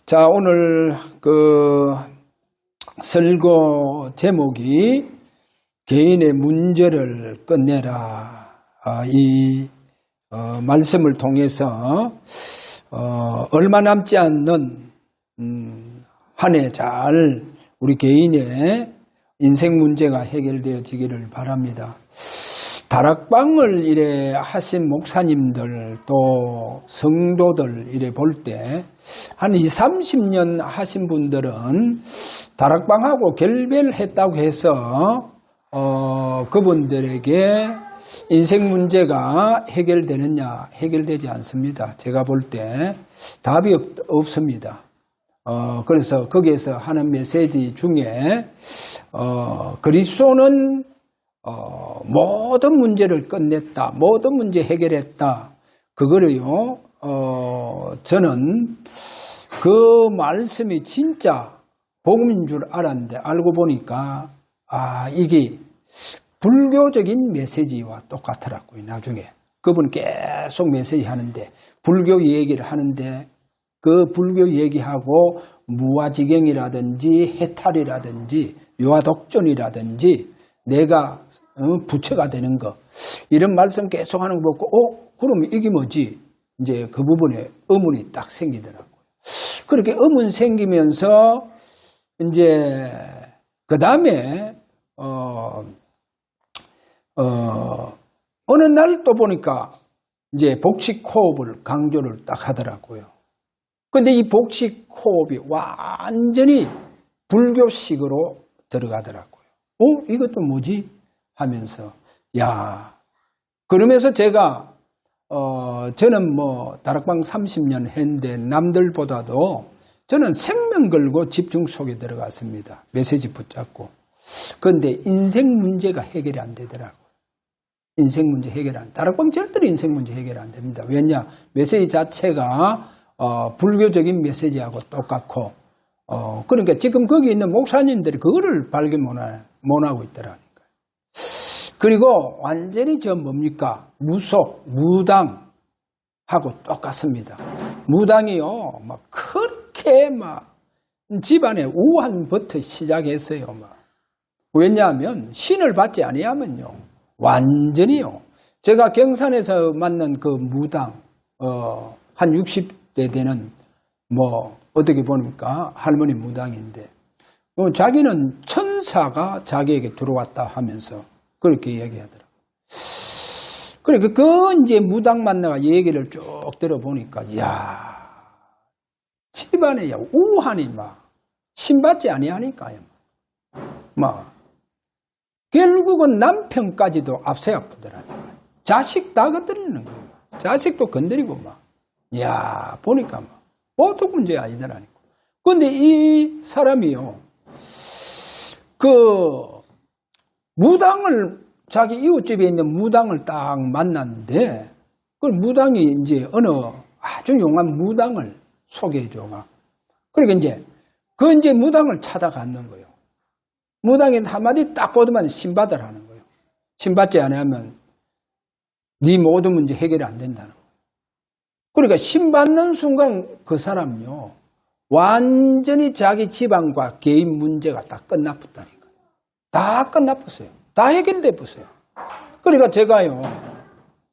자, 오늘 설교 제목이 개인의 문제를 끝내라. 말씀을 통해서 얼마 남지 않는 한 해 잘 우리 개인의 인생 문제가 해결되어지기를 바랍니다. 다락방을 이래 하신 목사님들 또 성도들 이래 볼 때 한 20, 30년 하신 분들은 다락방하고 결별했다고 해서 그분들에게 인생 문제가 해결되느냐? 해결되지 않습니다. 제가 볼 때 답이 없습니다. 그래서 거기에서 하는 메시지 중에 그리스도는 모든 문제를 끝냈다. 모든 문제 해결했다. 그거를요, 저는 그 말씀이 진짜 복음인 줄 알았는데 알고 보니까 이게 불교적인 메시지와 똑같더라고요. 나중에 그분 계속 메시지 하는데 불교 얘기를 하는데 그 불교 얘기하고 무아지경이라든지 해탈이라든지 유아독존이라든지 내가 부처가 되는 거 이런 말씀 계속 하는 거 보고 그러면 이게 뭐지? 이제 그 부분에 의문이 딱 생기더라고요. 그렇게 의문 생기면서 이제 그 다음에 어느 날 또 보니까 이제 복식 호흡을 강조를 딱 하더라고요. 근데 이 복식 호흡이 완전히 불교식으로 들어가더라고요. 이것도 뭐지? 하면서 그러면서 제가 저는 다락방 30년 했는데 남들보다도 저는 생명 걸고 집중 속에 들어갔습니다. 메시지 붙잡고. 그런데 인생 문제가 해결이 안 되더라고요. 인생 문제 해결 안. 다락방 절대로 인생 문제 해결 안 됩니다. 왜냐? 메시지 자체가 불교적인 메시지하고 똑같고 그러니까 지금 거기 있는 목사님들이 그거를 발견 못하고 있더라니까요. 그리고 완전히 뭡니까? 무당하고 똑같습니다. 무당이요, 그렇게 집안에 우환부터 시작했어요. 왜냐하면 신을 받지 아니하면요, 완전히요. 제가 경산에서 만난 그 무당, 한 60대 되는 어떻게 보니까 할머니 무당인데 자기는 천사가 자기에게 들어왔다 하면서 그렇게 얘기하더라고요. 그러니까 그 이제 무당 만나가 얘기를 쭉 들어보니까 집안에 우환이 신받지 아니하니까요. 결국은 남편까지도 앞세 아프더라니까요. 자식 다 건드리는 거예요. 자식도 건드리고 보니까 보통 문제가 아니더라니까. 그런데 이 사람이요, 무당을, 자기 이웃집에 있는 무당을 딱 만났는데, 그 무당이 이제 어느 아주 용한 무당을 소개해줘가. 그러니까 이제 무당을 찾아갔는 거예요. 무당이 한마디 딱 보더만 신받으라는 거예요. 신받지 않으면 네 모든 문제 해결이 안 된다는 거예요. 그러니까 신받는 순간 그 사람요, 완전히 자기 집안과 개인 문제가 다 끝나붙다니까요. 다 끝나붙어요. 다 해결돼 보세요. 그러니까 제가요,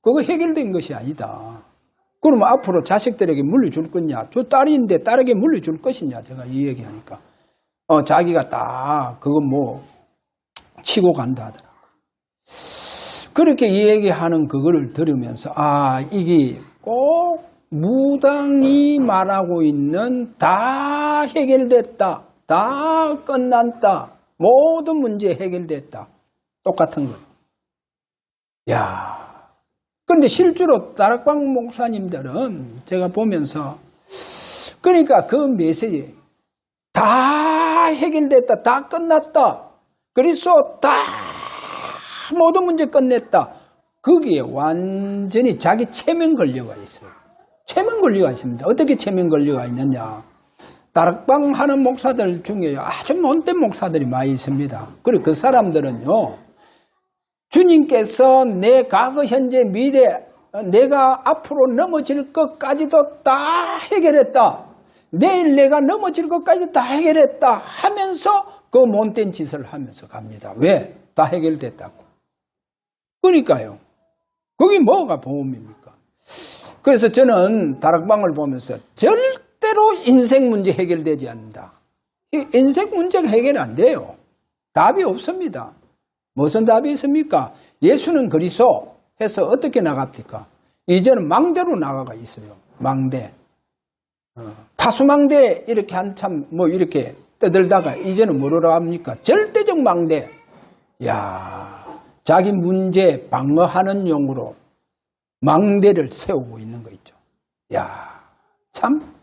그거 해결된 것이 아니다. 그러면 앞으로 자식들에게 물려줄 거냐? 저 딸인데 딸에게 물려줄 것이냐? 제가 이 얘기하니까. 자기가 딱 그거 치고 간다 하더라고요. 그렇게 이 얘기하는 그거를 들으면서 이게 꼭 무당이 말하고 있는 다 해결됐다. 다 끝났다. 모든 문제 해결됐다. 똑같은 거예요. 그런데 실제로 다락방 목사님들은 제가 보면서 그러니까 그 메시지 다 해결됐다. 다 끝났다. 그래서 다 모든 문제 끝냈다. 거기에 완전히 자기 체면 권리가 있어요. 체면 권리가 있습니다. 어떻게 체면 권리가 있느냐? 다락방 하는 목사들 중에 아주 못된 목사들이 많이 있습니다. 그리고 그 사람들은요, 주님께서 내 과거, 현재, 미래, 내가 앞으로 넘어질 것까지도 다 해결했다. 내일 내가 넘어질 것까지 다 해결했다 하면서 그 못된 짓을 하면서 갑니다. 왜? 다 해결됐다고. 그러니까요. 그게 뭐가 보험입니까? 그래서 저는 다락방을 보면서 절대로 인생 문제 해결되지 않는다. 인생 문제가 해결 안 돼요. 답이 없습니다. 무슨 답이 있습니까? 예수는 그리스도 해서 어떻게 나갑니까? 이제는 망대로 나가가 있어요. 망대. 파수망대 이렇게 한참 뭐 이렇게 떠들다가 이제는 뭐로 합니까? 절대적 망대. 야, 자기 문제 방어하는 용으로 망대를 세우고 있는 거 있죠. 야, 참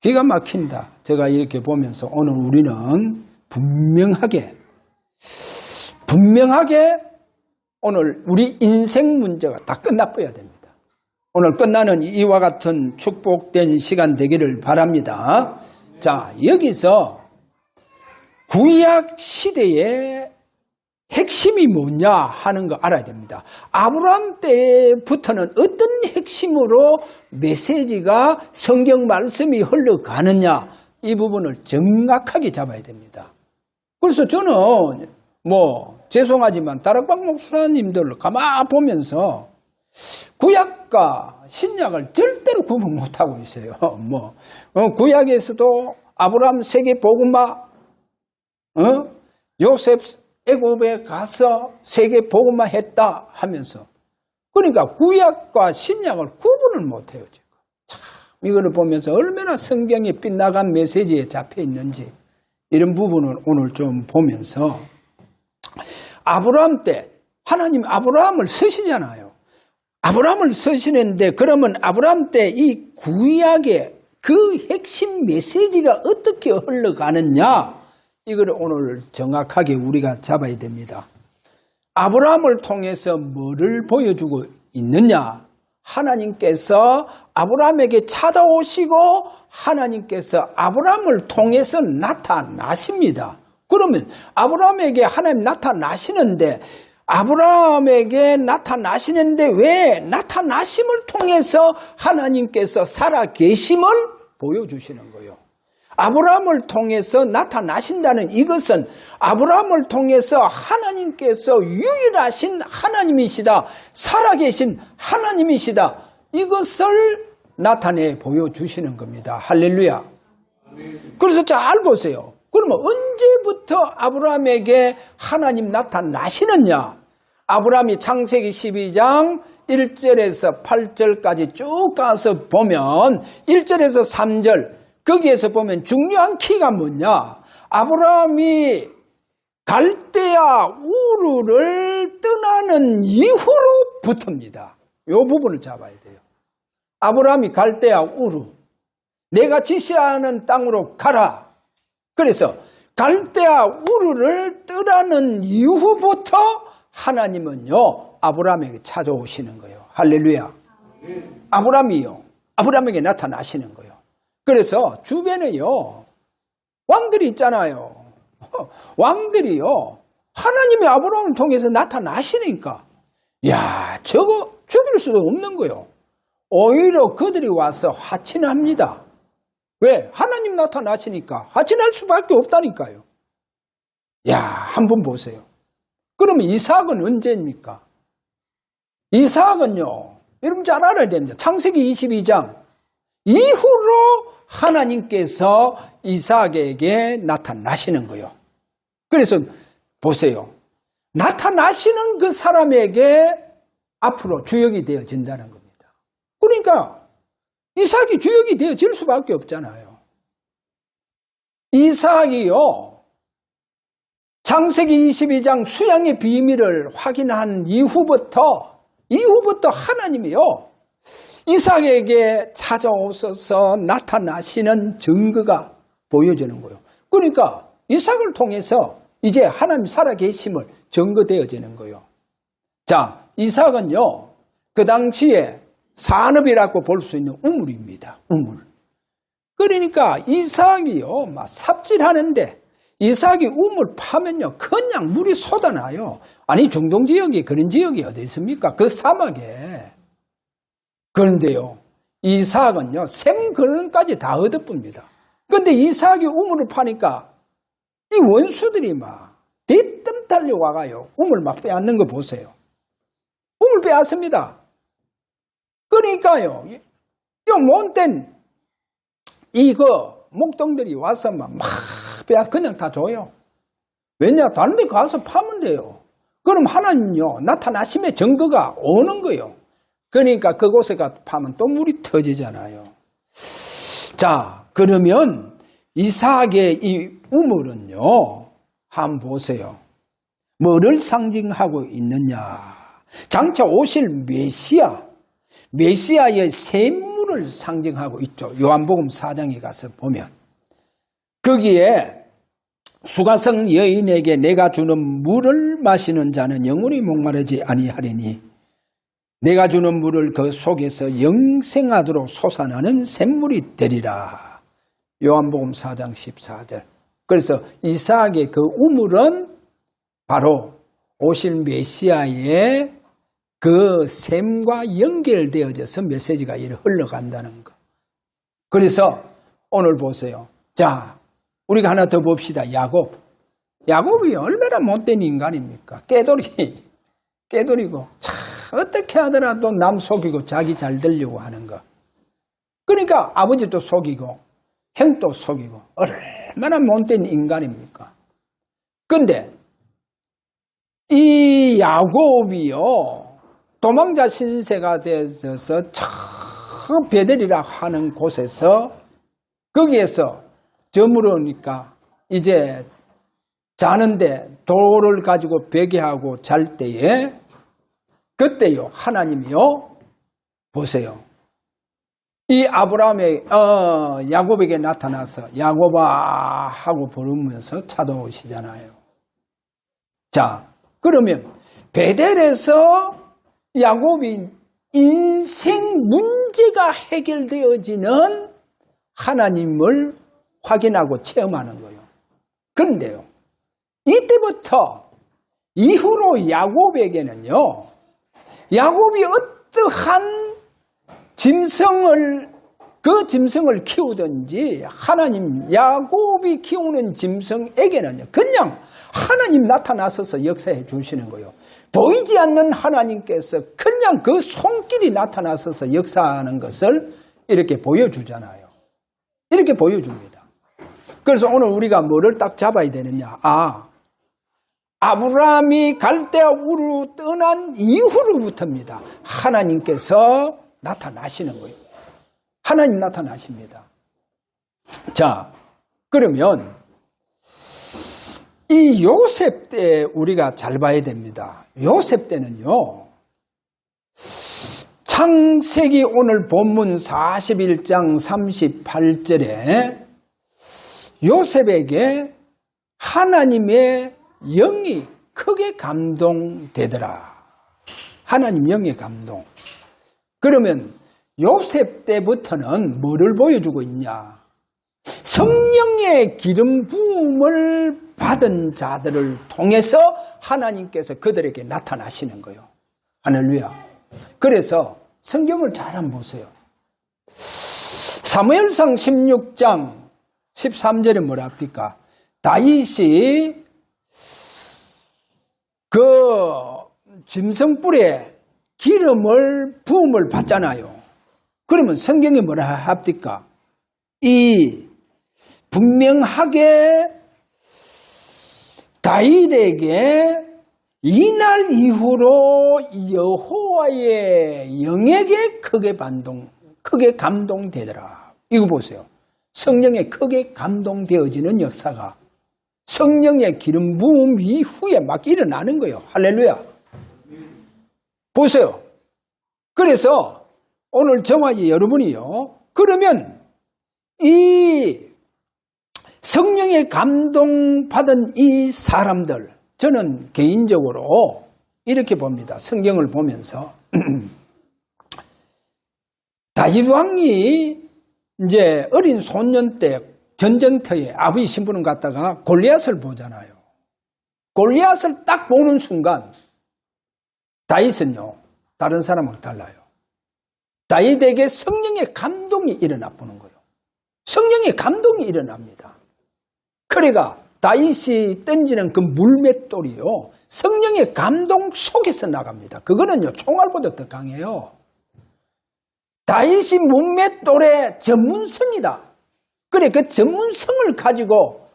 기가 막힌다. 제가 이렇게 보면서 오늘 우리는 분명하게 오늘 우리 인생 문제가 다 끝나버려야 됩니다. 오늘 끝나는 이와 같은 축복된 시간 되기를 바랍니다. 자, 여기서 구약 시대의 핵심이 뭐냐 하는 거 알아야 됩니다. 아브라함 때부터는 어떤 핵심으로 메시지가 성경 말씀이 흘러가느냐 이 부분을 정확하게 잡아야 됩니다. 그래서 저는 죄송하지만 다락방 목사님들 가만 보면서 구약과 신약을 절대로 구분 못하고 있어요. 구약에서도 아브라함 세계 복음화, 요셉 애굽에 가서 세계 복음화 했다 하면서 그러니까 구약과 신약을 구분을 못해요. 지금. 참 이거를 보면서 얼마나 성경에 빗나간 메시지에 잡혀 있는지 이런 부분을 오늘 좀 보면서 아브라함 때 하나님 아브라함을 쓰시잖아요. 아브라함을 쓰시는데 그러면 아브라함 때 이 구약의 그 핵심 메시지가 어떻게 흘러가느냐 이걸 오늘 정확하게 우리가 잡아야 됩니다. 아브라함을 통해서 뭐를 보여주고 있느냐? 하나님께서 아브라함에게 찾아오시고 하나님께서 아브라함을 통해서 나타나십니다. 그러면 아브라함에게 하나님 나타나시는데 아브라함에게 나타나시는데 왜 나타나심을 통해서 하나님께서 살아계심을 보여주시는 거예요. 아브라함을 통해서 나타나신다는 이것은 아브라함을 통해서 하나님께서 유일하신 하나님이시다. 살아계신 하나님이시다. 이것을 나타내 보여주시는 겁니다. 할렐루야. 그래서 잘 보세요. 그러면 언제부터 아브라함에게 하나님 나타나시느냐? 아브라함이 창세기 12장 1절에서 8절까지 쭉 가서 보면 1절에서 3절 거기에서 보면 중요한 키가 뭐냐? 아브라함이 갈대아 우르를 떠나는 이후로부터입니다. 이 부분을 잡아야 돼요. 아브라함이 갈대아 우르 내가 지시하는 땅으로 가라. 그래서 갈대아 우르를 떠나는 이후부터 하나님은요 아브라함에게 찾아오시는 거예요. 할렐루야. 아브라함에게 나타나시는 거예요. 그래서 주변에요 왕들이 있잖아요. 왕들이요 하나님이 아브라함을 통해서 나타나시니까 야 저거 죽일 수도 없는 거예요. 오히려 그들이 와서 화친합니다. 왜? 하나님 나타나시니까 화친할 수밖에 없다니까요. 야, 한번 보세요. 그러면 이삭은 언제입니까? 이삭은요, 여러분 잘 알아야 됩니다. 창세기 22장 이후로 하나님께서 이삭에게 나타나시는 거예요. 그래서 보세요. 나타나시는 그 사람에게 앞으로 주역이 되어진다는 겁니다. 그러니까 이삭이 주역이 되어질 수밖에 없잖아요. 이삭이요. 창세기 22장 수양의 비밀을 확인한 이후부터 하나님이요. 이삭에게 찾아오셔서 나타나시는 증거가 보여지는 거예요. 그러니까 이삭을 통해서 이제 하나님 살아계심을 증거되어지는 거예요. 자, 이삭은요. 그 당시에 산업이라고 볼 수 있는 우물입니다. 우물. 그러니까 이삭이요. 막 삽질하는데 이삭이 우물 파면요. 그냥 물이 쏟아나요. 아니 중동 지역이 그런 지역이 어디 있습니까? 그 사막에. 그런데요. 이삭은요. 샘 근원까지 다 얻어붑니다. 근데 이삭이 우물을 파니까 이 원수들이 막 대뜸 달려와가요. 우물 막 빼앗는 거 보세요. 우물 빼앗습니다. 그러니까요. 이 못된 이거 목동들이 와서 막 빼앗 그냥 다 줘요. 왜냐? 다른 데 가서 파면 돼요. 그럼 하나님요 나타나심의 증거가 오는 거예요. 그러니까 그곳에 가서 파면 또 물이 터지잖아요. 자, 그러면 이삭의 이 우물은요, 한번 보세요. 뭐를 상징하고 있느냐? 장차 오실 메시아의 샘물을 상징하고 있죠. 요한복음 4장에 가서 보면 거기에 수가성 여인에게 내가 주는 물을 마시는 자는 영원히 목마르지 아니하리니 내가 주는 물을 그 속에서 영생하도록 솟아나는 샘물이 되리라. 요한복음 4장 14절. 그래서 이삭의 그 우물은 바로 오실 메시아의 그 샘과 연결되어져서 메시지가 이렇게 흘러간다는 것. 그래서 오늘 보세요. 자, 우리가 하나 더 봅시다. 야곱이 얼마나 못된 인간입니까? 깨돌이고 어떻게 하더라도 남 속이고 자기 잘 되려고 하는 거. 그러니까 아버지도 속이고 형도 속이고 얼마나 못된 인간입니까? 근데 이 야곱이요 도망자 신세가 되어서 저 베델이라 하는 곳에서 거기에서 저물으니까 이제 자는데 돌을 가지고 베개하고 잘 때에 그때요 하나님이요 보세요. 이 아브라함의 야곱에게 나타나서 야곱아 하고 부르면서 찾아오시잖아요. 자, 그러면 베델에서 야곱이 인생 문제가 해결되어지는 하나님을 확인하고 체험하는 거예요. 그런데요, 이때부터 이후로 야곱에게는요, 야곱이 어떠한 그 짐승을 키우든지 하나님 야곱이 키우는 짐승에게는요, 그냥 하나님 나타나셔서 역사해 주시는 거예요. 보이지 않는 하나님께서 그냥 그 손길이 나타나셔서 역사하는 것을 이렇게 보여주잖아요. 이렇게 보여줍니다. 그래서 오늘 우리가 뭐를 딱 잡아야 되느냐. 아브라함이 갈대아 우르로 떠난 이후로부터입니다. 하나님께서 나타나시는 거예요. 하나님 나타나십니다. 자, 그러면 이 요셉 때 우리가 잘 봐야 됩니다. 요셉 때는요, 창세기 오늘 본문 41장 38절에 요셉에게 하나님의 영이 크게 감동되더라. 하나님 영의 감동. 그러면 요셉 때부터는 뭐를 보여주고 있냐? 성령의 기름 부음을 받은 자들을 통해서 하나님께서 그들에게 나타나시는 거예요. 할렐루야. 그래서 성경을 잘 한번 보세요. 사무엘상 16장 13절에 뭐라 합니까? 다윗이 그 짐승뿔에 기름을 부음을 받잖아요. 그러면 성경에 뭐라 합니까? 이 분명하게 다윗에게 이날 이후로 여호와의 영에게 크게 감동되더라. 이거 보세요. 성령에 크게 감동되어지는 역사가 성령의 기름 부음 이후에 막 일어나는 거예요. 할렐루야. 보세요. 그래서 오늘 저와 여러분이요. 그러면 이 성령의 감동받은 이 사람들, 저는 개인적으로 이렇게 봅니다. 성경을 보면서 다윗 왕이 이제 어린 소년 때 전쟁터에 아버지 신부는 갔다가 골리앗을 보잖아요. 골리앗을 딱 보는 순간 다윗은요, 다른 사람하고 달라요. 다윗에게 성령의 감동이 일어나 보는 거예요. 성령의 성령의 감동이 일어납니다. 그래가 다윗이 던지는 그 물맷돌이요, 성령의 감동 속에서 나갑니다. 그거는요, 총알보다 더 강해요. 다윗이 물맷돌의 전문성이다. 그래, 그 전문성을 가지고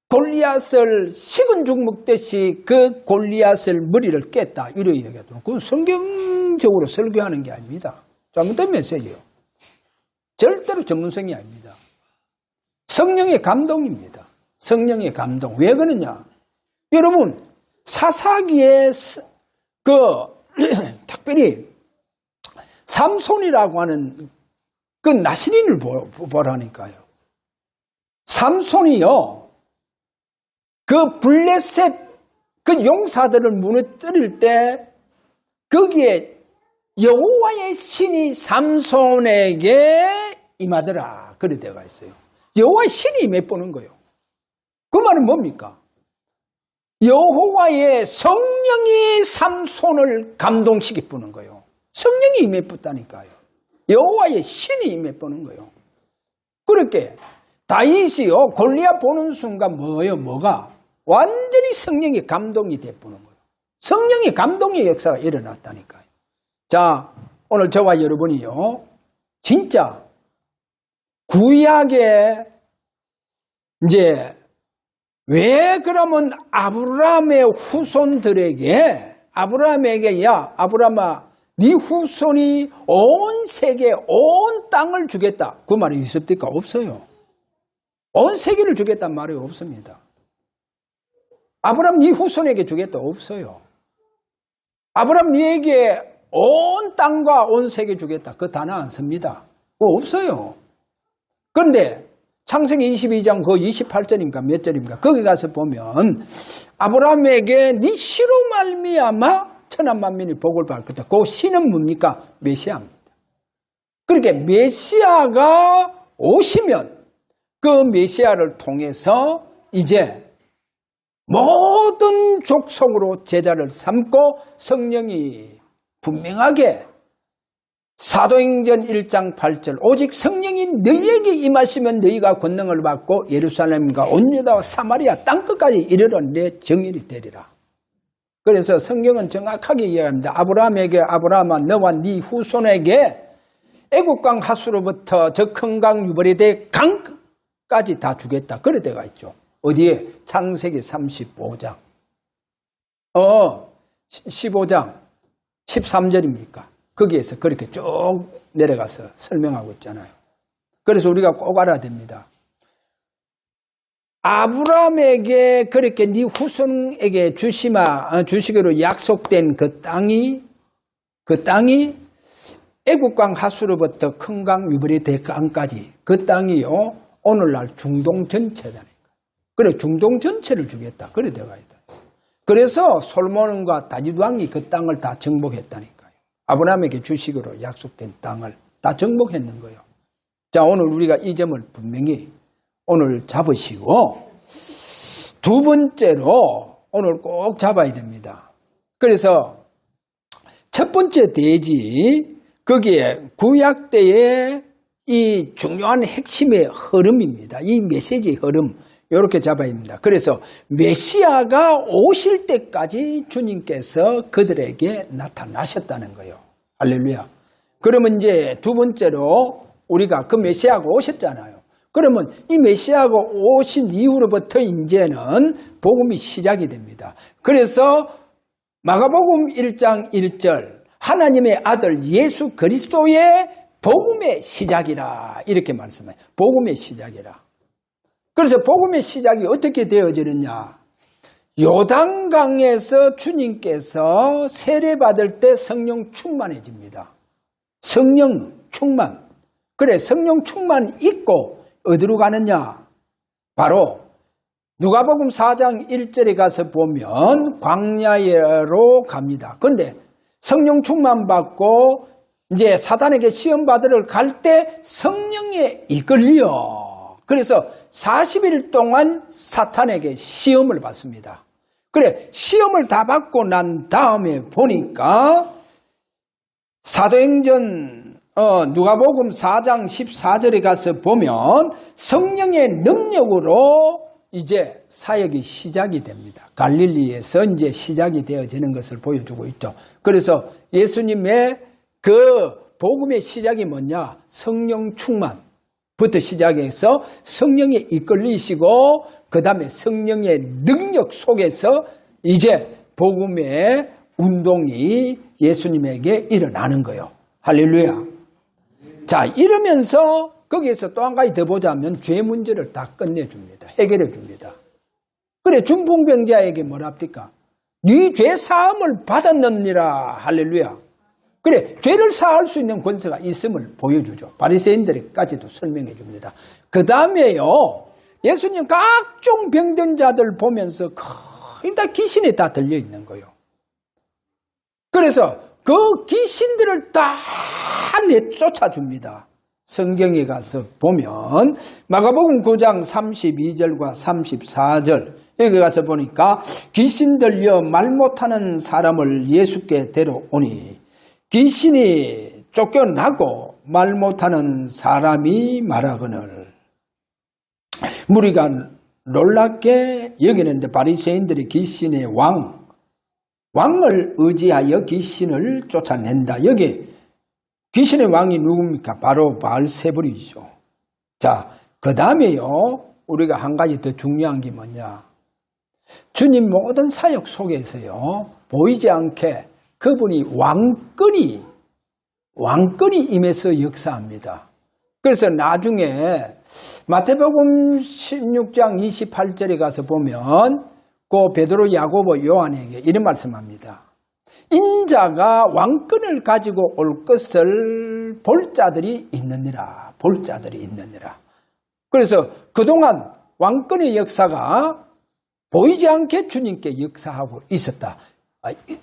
골리앗을 식은 죽 먹듯이 그 골리앗을 머리를 깼다. 이렇게 얘기하더라고요. 그건 성경적으로 설교하는 게 아닙니다. 잘못된 메시지예요. 절대로 전문성이 아닙니다. 성령의 감동입니다. 성령의 감동. 왜 그러냐? 여러분, 사사기에 특별히 삼손이라고 하는 그 나시린을 보라니까요. 삼손이요, 그 블레셋 그 용사들을 무너뜨릴 때 거기에 여호와의 신이 삼손에게 임하더라. 그래 되어 있어요. 여호와의 신이 임해보는 거예요. 그 말은 뭡니까? 여호와의 성령이 삼손을 감동시키는 거예요. 성령이 임해봤다니까요. 여호와의 신이 임해보는 거예요. 그렇게 다윗이요, 골리앗 보는 순간 뭐가? 완전히 성령의 감동이 돼보는 거예요. 성령의 감동의 역사가 일어났다니까요. 자, 오늘 저와 여러분이요, 진짜 구약에 이제 왜 그러면 아브라함의 후손들에게 아브라함에게 야 아브라함아 네 후손이 온 세계 온 땅을 주겠다 그 말이 있습니까? 없어요. 온 세계를 주겠다는 말이 없습니다. 아브라함 네 후손에게 주겠다 없어요. 아브라함 네에게 온 땅과 온 세계 주겠다 그 단어 안 씁니다. 그거 없어요. 그런데 창세기 22장 그 28절입니까? 몇 절입니까? 거기 가서 보면 아브라함에게 네 씨로 말미암아 천한 만민이 복을 받을 거다. 그 씨는 뭡니까? 메시아입니다. 그렇게 메시아가 오시면 그 메시아를 통해서 이제 모든 족속으로 제자를 삼고 성령이 분명하게 사도행전 1장 8절 오직 성령이 너희에게 임하시면 너희가 권능을 받고 예루살렘과 온 유다와 사마리아 땅끝까지 이르러 내 정인이 되리라. 그래서 성경은 정확하게 이야기합니다. 아브라함에게 아브라함아 너와 네 후손에게 애국강 하수로부터 저 큰 강 유브라데 강까지 다 주겠다. 그래 되어 있죠. 어디에? 창세기 35장 15장 13절입니까? 거기에서 그렇게 쭉 내려가서 설명하고 있잖아요. 그래서 우리가 꼭 알아야 됩니다. 아브라함에게 그렇게 네 후손에게 주시기로 약속된 그 땅이 애국강 하수로부터 큰 강 유브라데 강까지 그 땅이요 오늘날 중동 전체다니까. 그래 중동 전체를 주겠다. 그래 되어 있다. 그래서 솔로몬과 다윗 왕이 그 땅을 다 정복했다니까요. 아브라함에게 주시기로 약속된 땅을 다 정복했는 거예요. 자, 오늘 우리가 이 점을 분명히 오늘 잡으시고 두 번째로 오늘 꼭 잡아야 됩니다. 그래서 첫 번째 대지 거기에 구약 때의 이 중요한 핵심의 흐름입니다. 이 메시지의 흐름 이렇게 잡아야 합니다. 그래서 메시아가 오실 때까지 주님께서 그들에게 나타나셨다는 거예요. 할렐루야. 그러면 이제 두 번째로 우리가 그 메시아가 오셨잖아요. 그러면 이 메시아가 오신 이후로부터 이제는 복음이 시작이 됩니다. 그래서 마가복음 1장 1절 하나님의 아들 예수 그리스도의 복음의 시작이라 이렇게 말씀해요. 복음의 시작이라. 그래서 복음의 시작이 어떻게 되어지느냐. 요단강에서 주님께서 세례받을 때 성령 충만해집니다. 성령 충만. 그래 성령 충만 있고 어디로 가느냐. 바로 누가복음 4장 1절에 가서 보면 광야로 갑니다. 그런데 성령 충만 받고 이제 사단에게 시험 받으러 갈 때 성령에 이끌려. 그래서 40일 동안 사탄에게 시험을 받습니다. 그래 시험을 다 받고 난 다음에 보니까 사도행전 누가복음 4장 14절에 가서 보면 성령의 능력으로 이제 사역이 시작이 됩니다. 갈릴리에서 이제 시작이 되어지는 것을 보여주고 있죠. 그래서 예수님의 그 복음의 시작이 뭐냐? 성령 충만부터 시작해서 성령에 이끌리시고 그 다음에 성령의 능력 속에서 이제 복음의 운동이 예수님에게 일어나는 거예요. 할렐루야. 자, 이러면서 거기에서 또 한 가지 더 보자면 죄 문제를 다 끝내줍니다. 해결해줍니다. 그래, 중풍병자에게 뭐랍니까? 네 죄 사함을 받았느니라. 할렐루야. 그래, 죄를 사할 수 있는 권세가 있음을 보여주죠. 바리새인들까지도 설명해 줍니다. 그 다음에요, 예수님 각종 병든 자들 보면서 거의 다 귀신에 다 들려 있는 거예요. 그래서 그 귀신들을 다 내쫓아줍니다. 성경에 가서 보면 마가복음 9장 32절과 34절 여기 가서 보니까 귀신 들려 말 못하는 사람을 예수께 데려오니 귀신이 쫓겨나고 말 못하는 사람이 말하거늘 무리가 놀랍게 여기는데 바리새인들이 귀신의 왕을 의지하여 귀신을 쫓아낸다. 여기 귀신의 왕이 누굽니까? 바로 바알세불이죠. 자, 그 다음에요, 우리가 한 가지 더 중요한 게 뭐냐? 주님 모든 사역 속에서요, 보이지 않게 그분이 왕권이 임해서 역사합니다. 그래서 나중에 마태복음 16장 28절에 가서 보면 그 베드로, 야고보, 요한에게 이런 말씀합니다. 인자가 왕권을 가지고 올 것을 볼 자들이 있느니라. 볼 자들이 있느니라. 그래서 그동안 왕권의 역사가 보이지 않게 주님께 역사하고 있었다.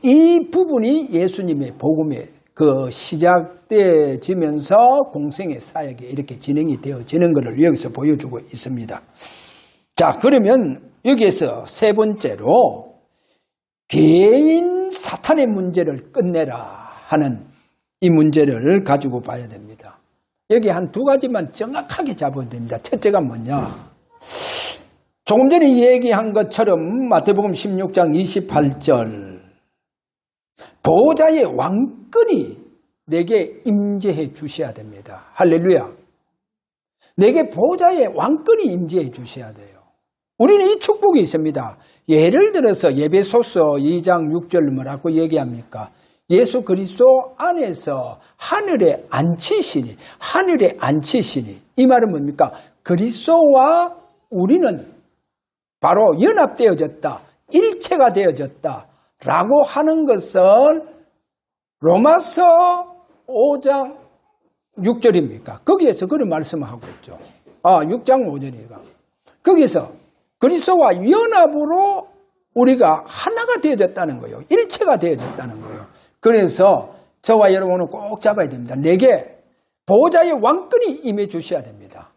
이 부분이 예수님의 복음의 그 시작되어지면서 공생의 사역이 이렇게 진행이 되어지는 것을 여기서 보여주고 있습니다. 자, 그러면 여기에서 세 번째로 개인 사탄의 문제를 끝내라 하는 이 문제를 가지고 봐야 됩니다. 여기 한 두 가지만 정확하게 잡아야 됩니다. 첫째가 뭐냐? 조금 전에 얘기한 것처럼 마태복음 16장 28절 보호자의 왕권이 내게 임재해 주셔야 됩니다. 할렐루야. 내게 보호자의 왕권이 임재해 주셔야 돼요. 우리는 이 축복이 있습니다. 예를 들어서 에베소서 2장 6절 뭐라고 얘기합니까? 예수 그리스도 안에서 하늘에 앉히시니 이 말은 뭡니까? 그리스도와 우리는 바로 연합되어졌다. 일체가 되어졌다. 라고 하는 것을 로마서 5장 6절입니까? 거기에서 그런 말씀을 하고 있죠. 6장 5절이니까. 거기서 그리스도와 연합으로 우리가 하나가 되어졌다는 거예요. 일체가 되어졌다는 거예요. 그래서 저와 여러분은 꼭 잡아야 됩니다. 내게 보호자의 왕권이 임해 주셔야 됩니다.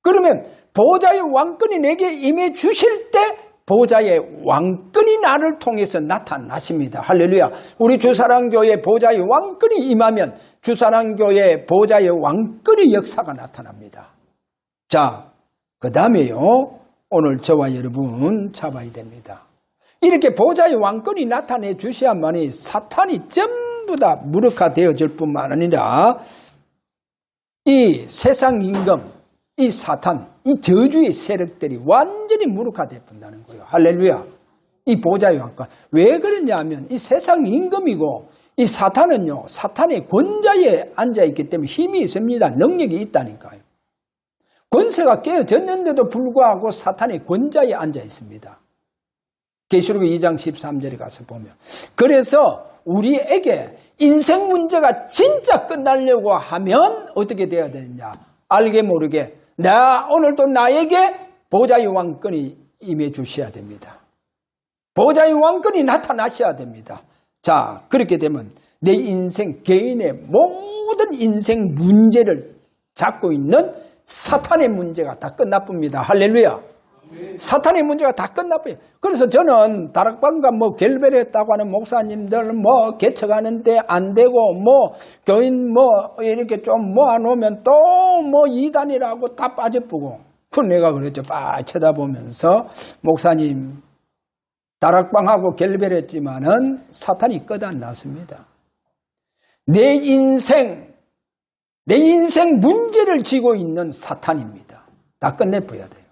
그러면 보호자의 왕권이 내게 임해 주실 때 보호자의 왕권이 나를 통해서 나타나십니다. 할렐루야. 우리 주사랑교회 보호자의 왕권이 임하면 주사랑교회 보호자의 왕권의 역사가 나타납니다. 자, 그 다음에요. 오늘 저와 여러분 잡아야 됩니다. 이렇게 보호자의 왕권이 나타내 주셔야만이 사탄이 전부 다 무력화되어질 뿐만 아니라 이 세상 임금, 이 사탄, 이 저주의 세력들이 완전히 무력화되어 본다는 거예요. 할렐루야. 이 보호자의 왕권. 왜 그러냐면 이 세상 임금이고 이 사탄은요, 사탄의 권자에 앉아있기 때문에 힘이 있습니다. 능력이 있다니까요. 권세가 깨어졌는데도 불구하고 사탄의 권자에 앉아 있습니다. 계시록 2장 13절에 가서 보면. 그래서 우리에게 인생 문제가 진짜 끝나려고 하면 어떻게 돼야 되느냐. 알게 모르게 오늘도 나에게 보호자의 왕권이 임해 주셔야 됩니다. 보호자의 왕권이 나타나셔야 됩니다. 자, 그렇게 되면 내 인생, 개인의 모든 인생 문제를 잡고 있는 사탄의 문제가 다 끝나쁩니다. 할렐루야. 사탄의 문제가 다 끝나버려. 그래서 저는 다락방과 뭐 결별했다고 하는 목사님들 뭐 개척하는데 안 되고 뭐 교인 뭐 이렇게 좀 모아놓으면 또 뭐 이단이라고 다 빠져보고. 그건 내가 그랬죠. 빠 쳐다보면서 목사님 다락방하고 결별했지만은 사탄이 끝안났습니다. 내 인생 문제를 지고 있는 사탄입니다. 다 끝내버려야 돼요.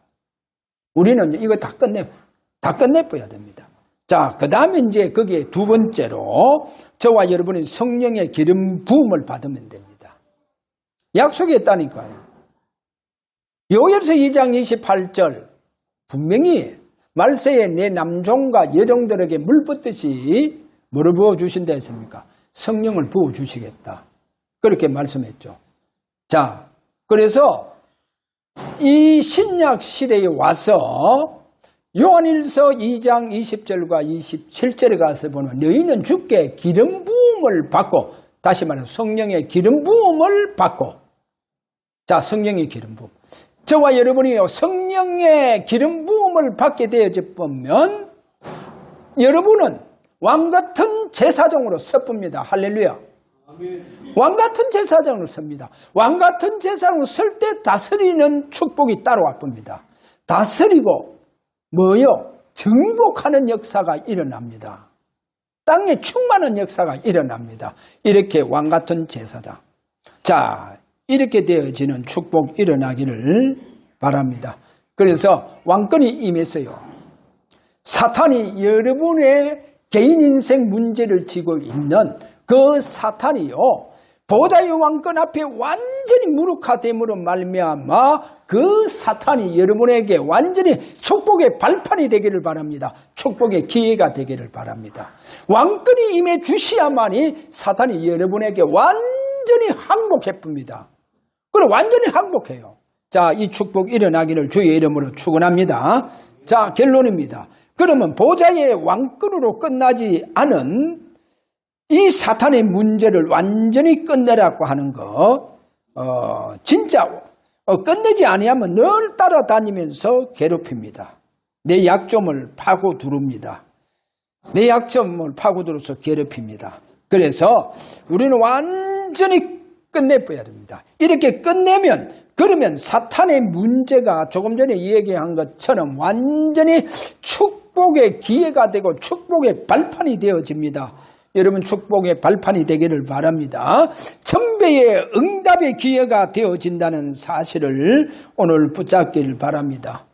우리는 이거 다 끝내버려야 됩니다. 자, 그 다음에 이제 거기에 두 번째로 저와 여러분이 성령의 기름 부음을 받으면 됩니다. 약속이 있다니까요. 요엘서 2장 28절 분명히 말세에 내 남종과 여종들에게 물 붓듯이 뭐를 부어주신다 했습니까? 성령을 부어주시겠다. 그렇게 말씀했죠. 자, 그래서 이 신약 시대에 와서 요한일서 2장 20절과 27절에 가서 보면 너희는 주께 기름 부음을 받고, 다시 말해서 성령의 기름 부음을 받고. 자, 성령의 기름 부음. 저와 여러분이 성령의 기름 부음을 받게 되어지면 여러분은 왕같은 제사장으로 섭니다. 할렐루야. 왕같은 제사장으로 섭니다. 왕같은 제사장으로 설 때 다스리는 축복이 따라와 봅니다. 다스리고 뭐요? 정복하는 역사가 일어납니다. 땅에 충만한 역사가 일어납니다. 이렇게 왕같은 제사장. 자, 이렇게 되어지는 축복 일어나기를 바랍니다. 그래서 왕권이 임해서요. 사탄이 여러분의 개인 인생 문제를 지고 있는 그 사탄이요. 보좌의 왕권 앞에 완전히 무력화됨으로 말미암아 그 사탄이 여러분에게 완전히 축복의 발판이 되기를 바랍니다. 축복의 기회가 되기를 바랍니다. 왕권이 임해 주시야만이 사탄이 여러분에게 완전히 항복해쁩니다. 그럼 완전히 항복해요. 자, 이 축복 일어나기를 주의 이름으로 축원합니다. 자, 결론입니다. 그러면 보좌의 왕권으로 끝나지 않은 이 사탄의 문제를 완전히 끝내라고 하는 것, 진짜 끝내지 아니하면 늘 따라다니면서 괴롭힙니다. 내 약점을 파고두릅니다. 내 약점을 파고들어서 괴롭힙니다. 그래서 우리는 완전히 끝내버려야 됩니다. 이렇게 끝내면, 그러면 사탄의 문제가 조금 전에 얘기한 것처럼 완전히 축복의 기회가 되고 축복의 발판이 되어집니다. 여러분 축복의 발판이 되기를 바랍니다. 천배의 응답의 기회가 되어진다는 사실을 오늘 붙잡기를 바랍니다.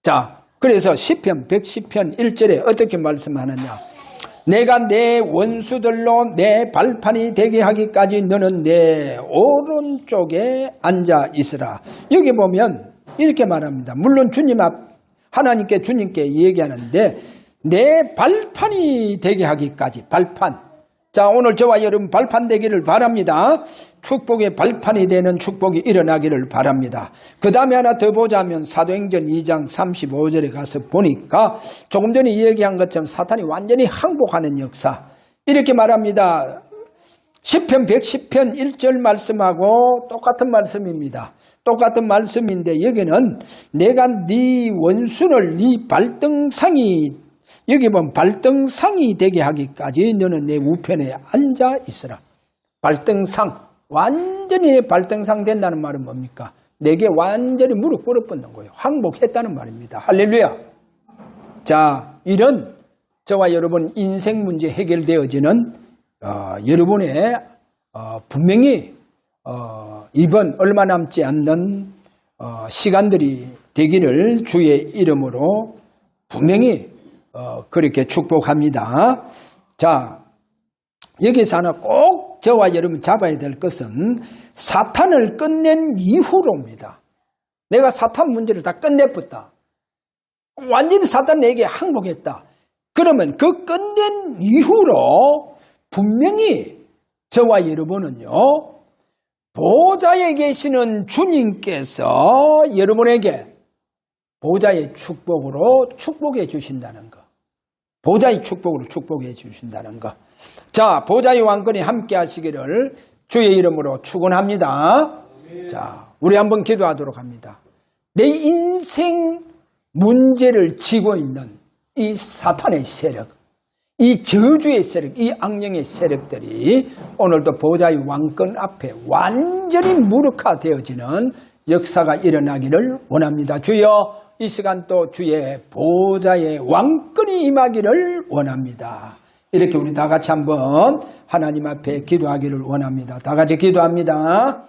자, 그래서 시편 110편 1절에 어떻게 말씀하느냐. 내가 내 원수들로 내 발판이 되게 하기까지 너는 내 오른쪽에 앉아 있으라. 여기 보면 이렇게 말합니다. 물론 주님 주님께 얘기하는데 내 발판이 되게 하기까지. 발판. 자, 오늘 저와 여러분 발판 되기를 바랍니다. 축복의 발판이 되는 축복이 일어나기를 바랍니다. 그 다음에 하나 더 보자면 사도행전 2장 35절에 가서 보니까 조금 전에 얘기한 것처럼 사탄이 완전히 항복하는 역사. 이렇게 말합니다. 시편 110편 1절 말씀하고 똑같은 말씀입니다. 똑같은 말씀인데 여기는 내가 네 원수를 네 발등상이, 여기 보면 발등상이 되게 하기까지 너는 내 우편에 앉아 있으라. 발등상, 완전히 발등상 된다는 말은 뭡니까? 내게 완전히 무릎 꿇어붙는 거예요. 항복했다는 말입니다. 할렐루야. 자, 이런 저와 여러분 인생 문제 해결되어지는 여러분의 분명히 이번 얼마 남지 않는 시간들이 되기를 주의 이름으로 분명히 그렇게 축복합니다. 자, 여기서 하나 꼭 저와 여러분 잡아야 될 것은 사탄을 끝낸 이후로입니다. 내가 사탄 문제를 다 끝내봤다. 완전히 사탄 내게 항복했다. 그러면 그 끝낸 이후로 분명히 저와 여러분은요, 보좌에 계시는 주님께서 여러분에게 보좌의 축복으로 축복해 주신다는 것. 보좌의 축복으로 축복해 주신다는 것. 자, 보좌의 왕권이 함께 하시기를 주의 이름으로 축원합니다. 자, 우리 한번 기도하도록 합니다. 내 인생 문제를 지고 있는 이 사탄의 세력, 이 저주의 세력, 이 악령의 세력들이 오늘도 보좌의 왕권 앞에 완전히 무력화되어지는 역사가 일어나기를 원합니다. 주여, 이 시간 또 주의 보좌의 왕권이 임하기를 원합니다. 이렇게 우리 다 같이 한번 하나님 앞에 기도하기를 원합니다. 다 같이 기도합니다.